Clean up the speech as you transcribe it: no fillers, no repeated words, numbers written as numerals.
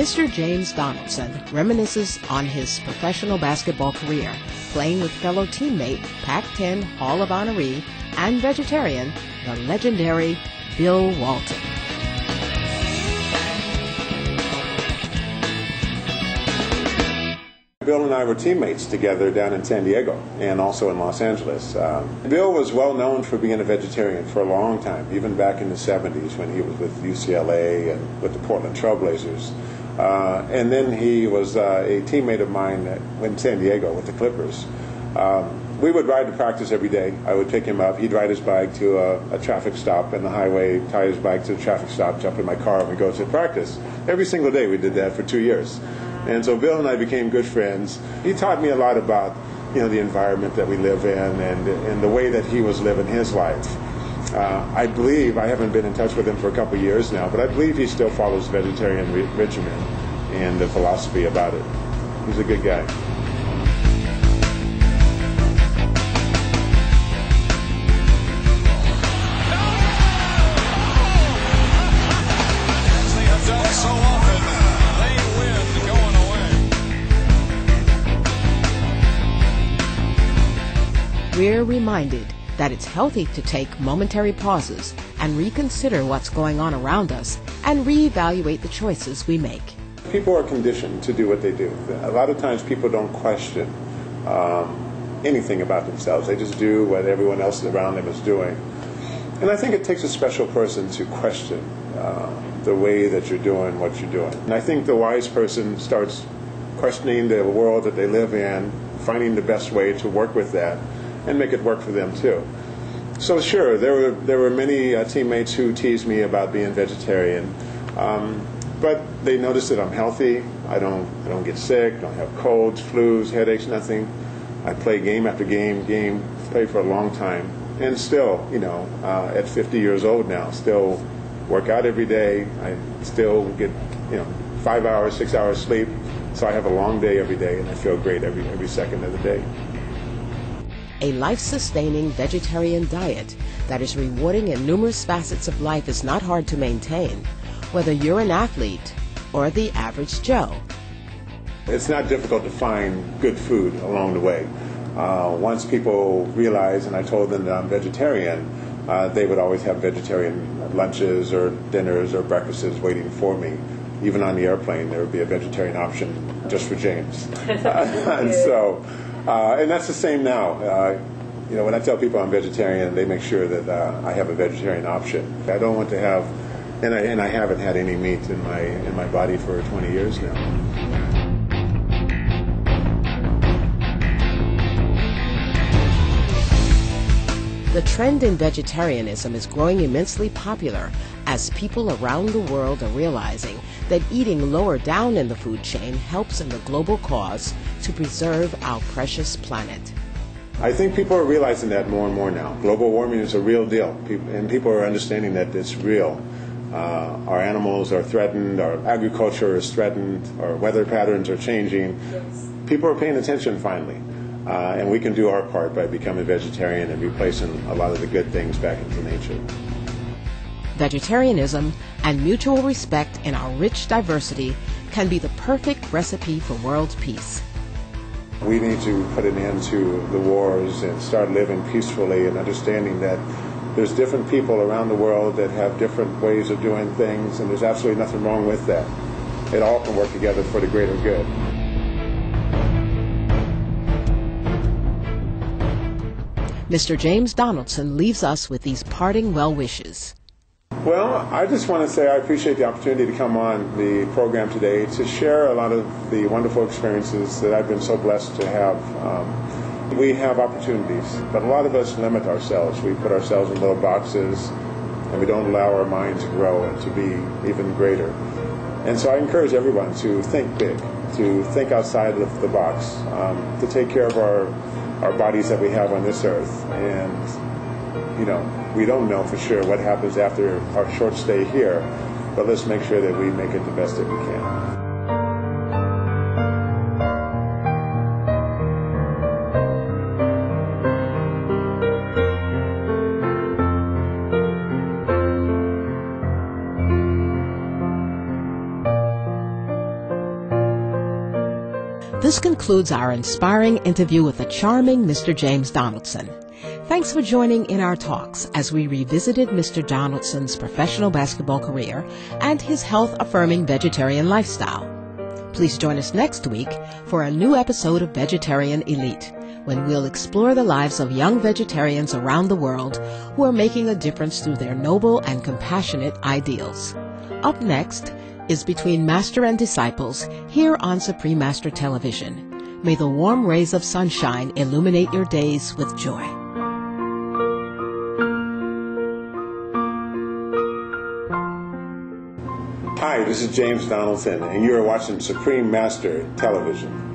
Mr. James Donaldson reminisces on his professional basketball career, playing with fellow teammate, Pac-10 Hall of Honoree and vegetarian, the legendary Bill Walton. Bill and I were teammates together down in San Diego and also in Los Angeles. Bill was well known for being a vegetarian for a long time, even back in the 70s when he was with UCLA and with the Portland Trailblazers. And then he was a teammate of mine in San Diego with the Clippers. We would ride to practice every day. I would pick him up. He'd ride his bike to a traffic stop in the highway, tie his bike to the traffic stop, jump in my car, and we'd go to practice. Every single day we did that for 2 years. And so Bill and I became good friends. He taught me a lot about, the environment that we live in and the way that he was living his life. I believe, I haven't been in touch with him for a couple of years now, but I believe he still follows vegetarian regimen and the philosophy about it. He's a good guy. We're reminded that it's healthy to take momentary pauses and reconsider what's going on around us and reevaluate the choices we make. People are conditioned to do what they do. A lot of times people don't question anything about themselves. They just do what everyone else around them is doing. And I think it takes a special person to question the way that you're doing what you're doing. And I think the wise person starts questioning the world that they live in, finding the best way to work with that and make it work for them too. So sure, there were many teammates who teased me about being vegetarian, but they noticed that I'm healthy. I don't get sick, don't have colds, flus, headaches, nothing. I play game after game, play for a long time, and still, at 50 years old now, still work out every day. I still get 5 hours, 6 hours sleep, so I have a long day every day, and I feel great every second of the day. A life-sustaining vegetarian diet that is rewarding in numerous facets of life is not hard to maintain, whether you're an athlete or the average Joe. It's not difficult to find good food along the way. Once people realize, and I told them that I'm vegetarian, they would always have vegetarian lunches or dinners or breakfasts waiting for me. Even on the airplane, there would be a vegetarian option just for James. And that's the same now. When I tell people I'm vegetarian, they make sure that I have a vegetarian option. I don't want to have, and I haven't had any meat in my body for 20 years now. The trend in vegetarianism is growing immensely popular as people around the world are realizing that eating lower down in the food chain helps in the global cause to preserve our precious planet. I think people are realizing that more and more now. Global warming is a real deal, and people are understanding that it's real. Our animals are threatened, our agriculture is threatened, our weather patterns are changing. Yes. People are paying attention finally. And we can do our part by becoming vegetarian and replacing a lot of the good things back into nature. Vegetarianism and mutual respect in our rich diversity can be the perfect recipe for world peace. We need to put an end to the wars and start living peacefully and understanding that there's different people around the world that have different ways of doing things, and there's absolutely nothing wrong with that. It all can work together for the greater good. Mr. James Donaldson leaves us with these parting well wishes. Well, I just want to say I appreciate the opportunity to come on the program today to share a lot of the wonderful experiences that I've been so blessed to have. We have opportunities, but a lot of us limit ourselves. We put ourselves in little boxes, and we don't allow our minds to grow and to be even greater. And so I encourage everyone to think big, to think outside of the box, to take care of our bodies that we have on this earth. And we don't know for sure what happens after our short stay here, but let's make sure that we make it the best that we can. This concludes our inspiring interview with the charming Mr. James Donaldson. Thanks for joining in our talks as we revisited Mr. Donaldson's professional basketball career and his health-affirming vegetarian lifestyle. Please join us next week for a new episode of Vegetarian Elite, when we'll explore the lives of young vegetarians around the world who are making a difference through their noble and compassionate ideals. Up next is Between Master and Disciples here on Supreme Master Television. May the warm rays of sunshine illuminate your days with joy. Hi, this is James Donaldson, and you are watching Supreme Master Television.